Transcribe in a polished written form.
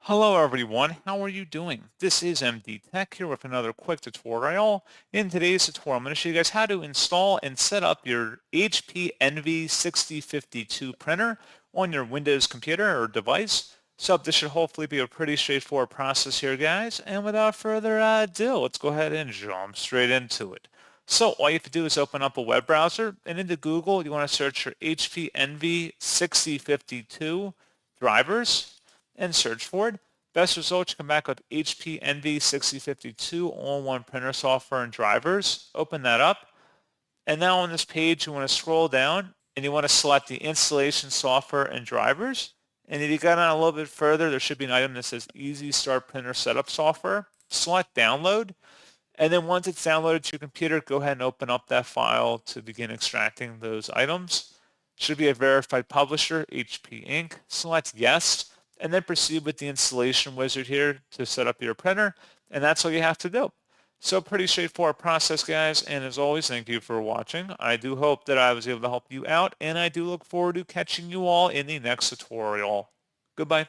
Hello everyone, how are you doing? This is MD Tech here with another quick tutorial. In today's tutorial, I'm going to show you guys how to install and set up your HP Envy 6052 printer on your Windows computer or device. So this should hopefully be a pretty straightforward process here, guys. And without further ado, let's go ahead and jump straight into it. So all you have to do is open up a web browser, and into Google, you want to search for HP Envy 6052 drivers and search for it. Best results, you come back with HP Envy 6052 all-in-one printer software and drivers. Open that up. And now on this page, you want to scroll down and you want to select the installation software and drivers. And if you got on a little bit further, there should be an item that says Easy Start Printer Setup Software. Select Download. And then once it's downloaded to your computer, go ahead and open up that file to begin extracting those items. Should be a verified publisher, HP Inc. Select Yes, and then proceed with the installation wizard here to set up your printer, and that's all you have to do. So pretty straightforward process, guys, and as always, thank you for watching. I do hope that I was able to help you out, and I do look forward to catching you all in the next tutorial. Goodbye.